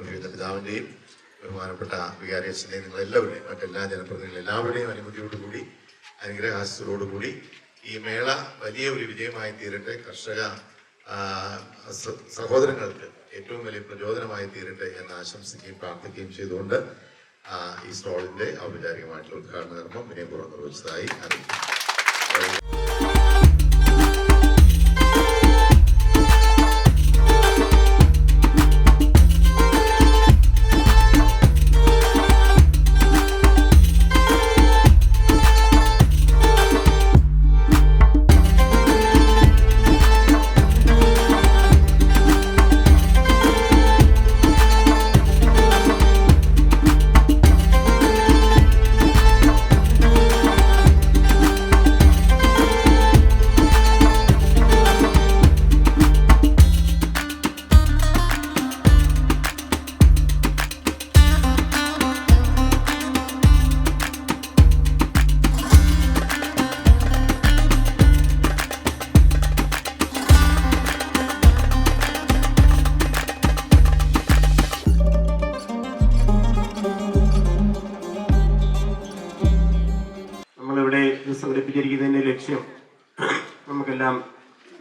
അഭിനന്ദ പിതാവിൻ്റെയും ബഹുമാനപ്പെട്ട വികാരിയച്ഛൻ്റെയും നിങ്ങളെല്ലാവരുടെയും മറ്റെല്ലാ ജനപ്രതിനിധികളും എല്ലാവരുടെയും അനുമതിയോടുകൂടി അനുഗ്രഹാസ്യത്തോടുകൂടി ഈ മേള വലിയ ഒരു വിജയമായി തീരട്ടെ. കർഷക സഹോദരങ്ങൾക്ക് ഏറ്റവും വലിയ പ്രചോദനമായി തീരട്ടെ എന്ന് ആശംസിക്കുകയും പ്രാർത്ഥിക്കുകയും ചെയ്തുകൊണ്ട് ഈ സ്റ്റോളിൻ്റെ ഔപചാരികമായിട്ടുള്ള ഉദ്ഘാടന കർമ്മം വിനയപൂർവ്വം നിർവഹിച്ചതായി അറിയിക്കുന്നു. സംഘടിപ്പിച്ചിരിക്കുന്നതിൻ്റെ ലക്ഷ്യം നമുക്കെല്ലാം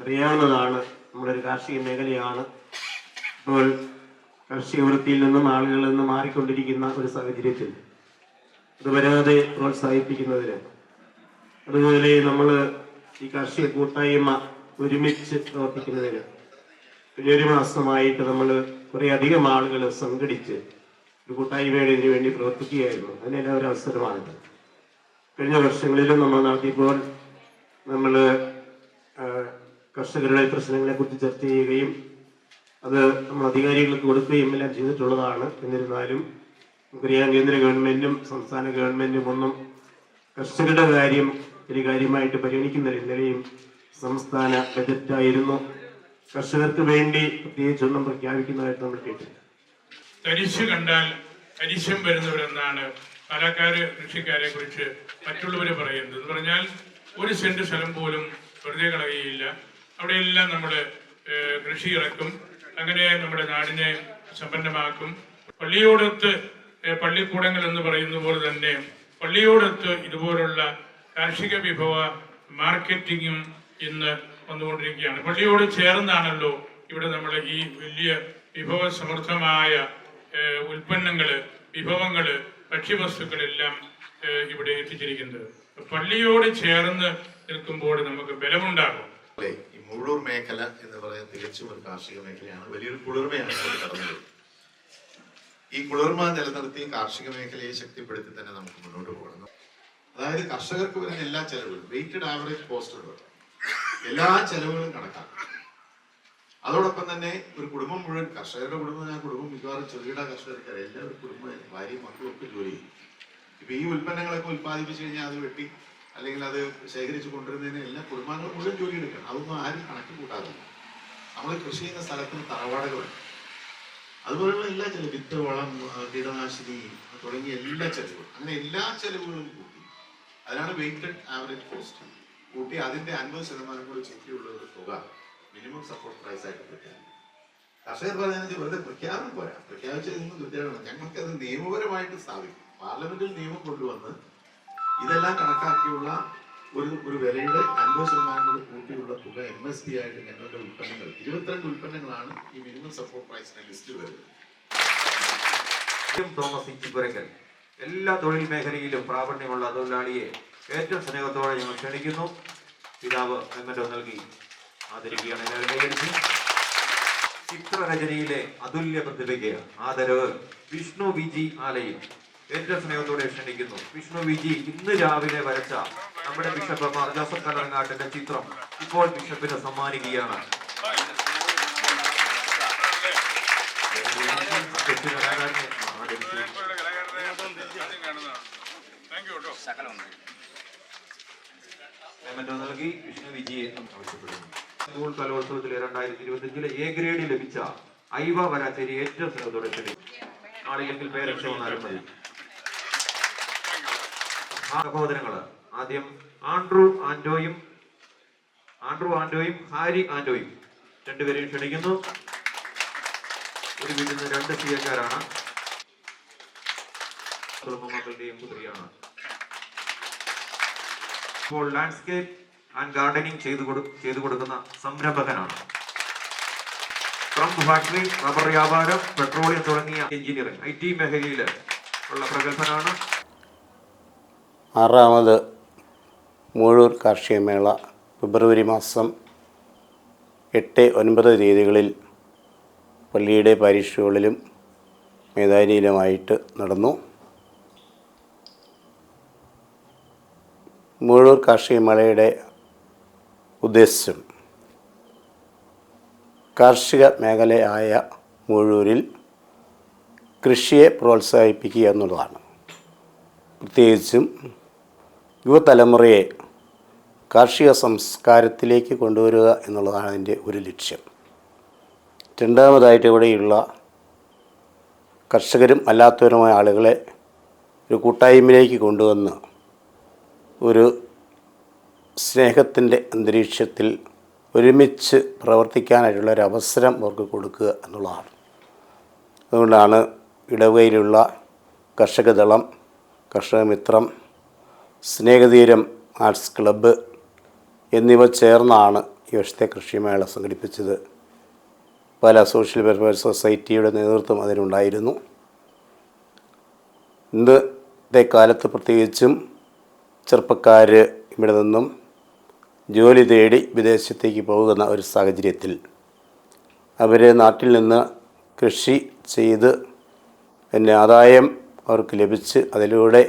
അറിയാവുന്നതാണ്. നമ്മുടെ ഒരു കാർഷിക മേഖലയാണ് ഇപ്പോൾ കാർഷിക വൃത്തിയിൽ നിന്നും ആളുകളിൽ നിന്ന് മാറിക്കൊണ്ടിരിക്കുന്ന ഒരു സാഹചര്യത്തിൽ അത് വരാതെ പ്രോത്സാഹിപ്പിക്കുന്നതിന്, അതുപോലെ നമ്മൾ ഈ കാർഷിക കൂട്ടായ്മ ഒരുമിച്ച് പ്രവർത്തിക്കുന്നതിന് ഒരു മാസമായിട്ട് നമ്മൾ കുറേ അധികം ആളുകൾ സംഘടിച്ച് ഒരു കൂട്ടായ്മയുടെ ഇതിനു വേണ്ടി പ്രവർത്തിക്കുകയായിരുന്നു. അതിനെല്ലാം ഒരു അവസരമാണിത്. കഴിഞ്ഞ വർഷങ്ങളിലും നമ്മൾ നടത്തിയപ്പോൾ നമ്മൾ കർഷകരുടെ പ്രശ്നങ്ങളെ കുറിച്ച് ചർച്ച ചെയ്യുകയും അത് നമ്മൾ അധികാരികൾക്ക് കൊടുക്കുകയും എല്ലാം ചെയ്തിട്ടുള്ളതാണ്. എന്നിരുന്നാലും നമുക്കറിയാം, കേന്ദ്ര ഗവൺമെന്റും സംസ്ഥാന ഗവൺമെന്റും ഒന്നും കർഷകരുടെ കാര്യം ഒരു കാര്യമായിട്ട് പരിഗണിക്കുന്നില്ല. ഇന്നലെയും സംസ്ഥാന ബജറ്റായിരുന്നു കർഷകർക്ക് വേണ്ടി പ്രത്യേകിച്ചൊന്നും പ്രഖ്യാപിക്കുന്നതായിട്ട് നമ്മൾ കേട്ടില്ല. തരിശ് കണ്ടാൽ അരിശം വരുന്നവരെന്നാണ് പാലക്കാട് കൃഷിക്കാരെ കുറിച്ച് മറ്റുള്ളവർ പറയുന്നത്. എന്ന് പറഞ്ഞാൽ ഒരു സെന്റ് സ്ഥലം പോലും വെറുതെ കളയുകയില്ല. അവിടെയെല്ലാം നമ്മൾ കൃഷി ഇറക്കും. അങ്ങനെ നമ്മുടെ നാടിനെ സമ്പന്നമാക്കും. പള്ളിയോടത്ത് പള്ളിക്കൂടങ്ങൾ എന്ന് പറയുന്ന പോലെ തന്നെ പള്ളിയോടത്ത് ഇതുപോലുള്ള കാർഷിക വിഭവ മാർക്കറ്റിങ്ങും ഇന്ന് വന്നുകൊണ്ടിരിക്കുകയാണ്. പള്ളിയോട് ചേർന്നാണല്ലോ ഇവിടെ നമ്മൾ ഈ വലിയ വിഭവസമൃദ്ധമായ ഉൽപ്പന്നങ്ങള്, വിഭവങ്ങള്, ഭക്ഷ്യവസ്തുക്കളെല്ലാം ഇവിടെ എത്തിച്ചിരിക്കുന്നത്. പള്ളിയോട് ചേർന്ന് നിൽക്കുമ്പോൾ നമുക്ക് ബലമുണ്ടാകും. ഈ മുള്ളൂർ മേഖല എന്ന് പറയുന്നത് തികച്ചും ഒരു കാർഷിക മേഖലയാണ്. വലിയൊരു കുളിർമയാണ് കടന്നത്. ഈ കുളിർമ നിലനിർത്തി കാർഷിക മേഖലയെ ശക്തിപ്പെടുത്തി തന്നെ നമുക്ക് മുന്നോട്ട് പോകണം. അതായത് കർഷകർക്ക് വരുന്ന എല്ലാ ചെലവുകളും വെയ്റ്റഡ് ആവറേജ് കോസ്റ്റ് എല്ലാ ചെലവുകളും കണക്കാക്കും. അതോടൊപ്പം തന്നെ ഒരു കുടുംബം മുഴുവൻ, കർഷകരുടെ കുടുംബം, ഞാൻ കുടുംബം മിക്കവാറും ചെറുകിട കർഷകർക്ക് എല്ലാവരും കുടുംബം, ഭാര്യയും മക്കളും ഒക്കെ ജോലി ചെയ്യും. ഇപ്പൊ ഈ ഉൽപ്പന്നങ്ങളൊക്കെ ഉൽപ്പാദിപ്പിച്ചു കഴിഞ്ഞാൽ അത് വെട്ടി അല്ലെങ്കിൽ അത് ശേഖരിച്ചു കൊണ്ടുവരുന്നതിന് എല്ലാ കുടുംബാംഗങ്ങളും മുഴുവൻ ജോലി എടുക്കണം. അതൊന്നും ആരും കണക്ക് കൂട്ടാതെ നമ്മൾ കൃഷി ചെയ്യുന്ന സ്ഥലത്തിന് തറവാടുകളുണ്ട്. അതുപോലെയുള്ള എല്ലാ ചെലവ്, വിത്ത്, വളം, കീടനാശിനി തുടങ്ങിയ എല്ലാ ചെലവുകളും, അങ്ങനെ എല്ലാ ചെലവുകളും കൂട്ടി അതിനാണ് വെയ്റ്റഡ് ആവറേജ് കോസ്റ്റ് കൂട്ടി അതിന്റെ 50% കൂടി ചെറ്റിയുള്ള ഒരു തുക മിനിമം സപ്പോർട്ട് പ്രൈസ് ആയിട്ട് പ്രഖ്യാപിക്കും. കർഷകർ പറയുന്നത് വെറുതെ പ്രഖ്യാപനം പോരാ, പ്രഖ്യാപിച്ചത് നിന്ന് കൃത്യമാണ്. ഞങ്ങൾക്കത് നിയമപരമായിട്ട് സ്ഥാപിക്കും. പാർലമെന്റിൽ നിയമം കൊണ്ടുവന്ന് ഇതെല്ലാം കണക്കാക്കിയുള്ള ഒരു വിലയുടെ 50% കൂട്ടിയുള്ള തുക MSP ആയിട്ട് ഞങ്ങളുടെ ഉൽപ്പന്നങ്ങൾ 22 ഉൽപ്പന്നങ്ങളാണ് ഈ മിനിമം സപ്പോർട്ട് പ്രൈസിന്റെ ലിസ്റ്റിൽ വരുന്നത്. തോമസ് ഇഞ്ചിപ്പുരക്കൽ എല്ലാ തൊഴിൽ മേഖലയിലും പ്രാവീണ്യമുള്ള തൊഴിലാളിയെ ഏറ്റവും സ്നേഹത്തോടെ ഞങ്ങൾ ക്ഷണിക്കുന്നു. പിതാവ് മെമ്മന്റോ നൽകി ആദരിക്കുകയാണ്. എല്ലാവരും കൈയടിച്ച്. ചിത്രരചനയിലെ അതുല്യ പ്രതിഭയ്ക്ക് ആദരവ് വിഷ്ണു വിജി ആലയിൽ ഏറ്റവും സ്നേഹത്തോടെ ക്ഷണിക്കുന്നു. വിഷ്ണു വിജി ഇന്ന് രാവിലെ വരച്ച നമ്മുടെ ബിഷപ്പ് മാർ ജോസഫ് കല്ലറങ്ങാട്ടിന്റെ ചിത്രം ഇപ്പോൾ ബിഷപ്പിന് സമ്മാനിക്കുകയാണ്. നൽകി വിഷ്ണു വിജിയെ ആവശ്യപ്പെടുന്നു. സ്കൂൾ കലോത്സവത്തിലെ 2025 എ ഗ്രേഡ് ലഭിച്ച ഐവ വരാച്ചേരി ഏറ്റവും സ്നേഹത്തോടെ ക്ഷണിക്കും. ആളില്ലെങ്കിൽ പേരക്ഷ വന്നാലും മതി. സഹോദരങ്ങള് ആദ്യം ആൻഡ്രൂ ആൻഡോയും ഹാരി ആൻഡോയും രണ്ടുപേരെയും ക്ഷണിക്കുന്നു. ഒരു അവതരിപ്പിക്കുന്ന 2 സിയക്കാരാണ്. മക്കളുടെയും പുത്രിയാണ്. ഇപ്പോൾ ലാൻഡ്സ്കേപ്പ് ആൻഡ് ഗാർഡനിങ് ചെയ്തു കൊടുക്കുന്ന സംരംഭകനാണ്. ട്രംപ് ഫാക്ടറി, റബ്ബർ വ്യാപാരം, പെട്രോളിയം തുടങ്ങിയ എഞ്ചിനീയറിംഗ് IT മേഖലയിൽ ഉള്ള പ്രഗത്ഭനാണ്. 6ാമത് മൂഴൂർ കാർഷിക മേള ഫെബ്രുവരി മാസം 8, 9 തീയതികളിൽ പള്ളിയുടെ പാരിഷ് ഹാളിലും മൈതാനിയിലുമായിട്ട് നടന്നു. മൂഴൂർ കാർഷിക മേളയുടെ ഉദ്ദേശം കാർഷിക മേഖലയായ മൂഴൂരിൽ കൃഷിയെ പ്രോത്സാഹിപ്പിക്കുക എന്നുള്ളതാണ്. പ്രത്യേകിച്ചും യുവതലമുറയെ കാർഷിക സംസ്കാരത്തിലേക്ക് കൊണ്ടുവരിക എന്നുള്ളതാണ് അതിൻ്റെ ഒരു ലക്ഷ്യം. രണ്ടാമതായിട്ട് ഇവിടെയുള്ള കർഷകരും അല്ലാത്തവരുമായ ആളുകളെ ഒരു കൂട്ടായ്മയിലേക്ക് കൊണ്ടുവന്ന് ഒരു സ്നേഹത്തിൻ്റെ അന്തരീക്ഷത്തിൽ ഒരുമിച്ച് പ്രവർത്തിക്കാനായിട്ടുള്ള ഒരു അവസരം അവർക്ക് കൊടുക്കുക എന്നുള്ളതാണ്. അതുകൊണ്ടാണ് ഇടവകയിലുള്ള കർഷകദളം, കർഷകമിത്രം, സ്നേഹതീരം ആർട്സ് ക്ലബ്ബ് എന്നിവ ചേർന്നാണ് ഈ വർഷത്തെ കൃഷിമേള സംഘടിപ്പിച്ചത്. പല സോഷ്യൽ വെൽഫെയർ സൊസൈറ്റിയുടെ നേതൃത്വം അതിനുണ്ടായിരുന്നു. ഇന്നത്തെ കാലത്ത് പ്രത്യേകിച്ചും ചെറുപ്പക്കാർ ഇവിടെ നിന്നും ജോലി തേടി വിദേശത്തേക്ക് പോകുന്ന ഒരു സാഹചര്യത്തിൽ അവർ നാട്ടിൽ നിന്ന് കൃഷി ചെയ്ത് പിന്നെ ആദായം അവർക്ക് ലഭിച്ച് അതിലൂടെ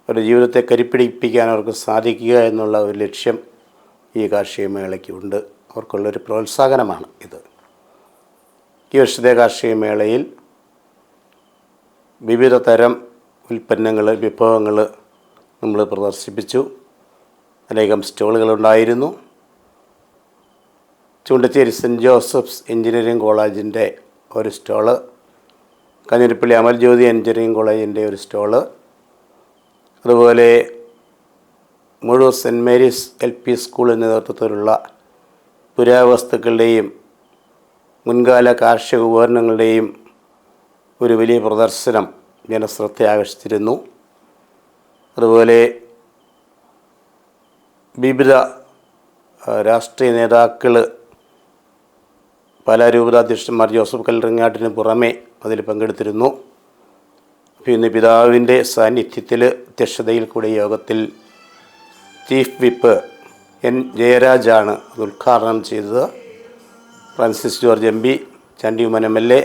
അവരുടെ ജീവിതത്തെ കരിപ്പിടിപ്പിക്കാൻ അവർക്ക് സാധിക്കുക എന്നുള്ള ഒരു ലക്ഷ്യം ഈ കാർഷിക മേളയ്ക്കുണ്ട്. അവർക്കുള്ളൊരു പ്രോത്സാഹനമാണ് ഇത്. ഈ വർഷത്തെ കാർഷിക മേളയിൽ വിവിധ തരം ഉൽപ്പന്നങ്ങൾ, വിഭവങ്ങൾ നമ്മൾ പ്രദർശിപ്പിച്ചു. അനേകം സ്റ്റോളുകളുണ്ടായിരുന്നു. ചൂണ്ടച്ചേരി സെൻറ്റ് ജോസഫ്സ് എഞ്ചിനീയറിംഗ് കോളേജിൻ്റെ ഒരു സ്റ്റോള്, കാഞ്ഞിരപ്പള്ളി അമൽജ്യോതി എഞ്ചിനീയറിംഗ് കോളേജിൻ്റെ ഒരു സ്റ്റോള്, അതുപോലെ മുഴൂർ സെൻറ്റ് മേരീസ് LP സ്കൂളിൻ്റെ നേതൃത്വത്തിലുള്ള പുരാവസ്തുക്കളുടെയും മുൻകാല കാർഷിക ഉപകരണങ്ങളുടെയും ഒരു വലിയ പ്രദർശനം ജനശ്രദ്ധ ആകർഷിച്ചിരുന്നു. അതുപോലെ വിവിധ രാഷ്ട്രീയ നേതാക്കൾ, പല രൂപതാധ്യക്ഷന്മാർ ജോസഫ് കല്ലറങ്ങാട്ടിന് പുറമെ അതിൽ പങ്കെടുത്തിരുന്നു. പിന്നെ പിതാവിൻ്റെ സാന്നിധ്യത്തിൽ അധ്യക്ഷതയിൽ കൂടിയ യോഗത്തിൽ ചീഫ് വിപ്പ് N. ജയരാജാണ് അത് ഉദ്ഘാടനം ചെയ്തത്. Francis George MP, Chandy Oommen MLA,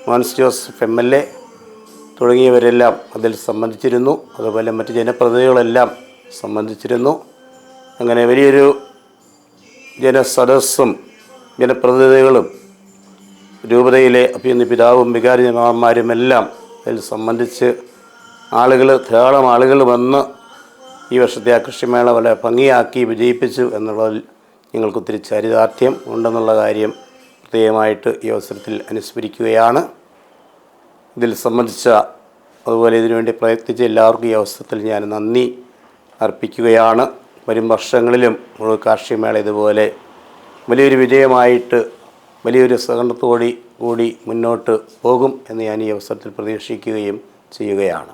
Mons Joseph MLA തുടങ്ങിയവരെല്ലാം അതിൽ സംബന്ധിച്ചിരുന്നു. അതുപോലെ മറ്റ് ജനപ്രതിനിധികളെല്ലാം സംബന്ധിച്ചിരുന്നു. അങ്ങനെ വലിയൊരു ജനസദസ്സും ജനപ്രതിനിധികളും രൂപതയിലെ അഭിനന്ദ പിതാവും വികാരി ജനറൽമാരുമെല്ലാം അതിൽ സംബന്ധിച്ച് ധാരാളം ആളുകൾ വന്ന് ഈ വർഷത്തെ ആ കൃഷിമേള വളരെ ഭംഗിയാക്കി വിജയിപ്പിച്ചു എന്നുള്ളതിൽ ഞങ്ങൾക്കൊത്തിരി ചരിതാർത്ഥ്യം ഉണ്ടെന്നുള്ള കാര്യം പ്രത്യേകമായിട്ട് ഈ അവസരത്തിൽ അനുസ്മരിക്കുകയാണ്. ഇതിൽ സംബന്ധിച്ച അതുപോലെ ഇതിനുവേണ്ടി പ്രയത്നിച്ച എല്ലാവർക്കും ഈ അവസരത്തിൽ ഞാൻ നന്ദി അർപ്പിക്കുകയാണ്. വരും വർഷങ്ങളിലും മുഴുവൻ കാർഷികമേള ഇതുപോലെ വലിയൊരു വിജയമായിട്ട് വലിയൊരു സഹകരണത്തോടു കൂടി മുന്നോട്ട് പോകും എന്ന് ഞാൻ ഈ അവസരത്തിൽ പ്രതീക്ഷിക്കുകയും ചെയ്യുകയാണ്.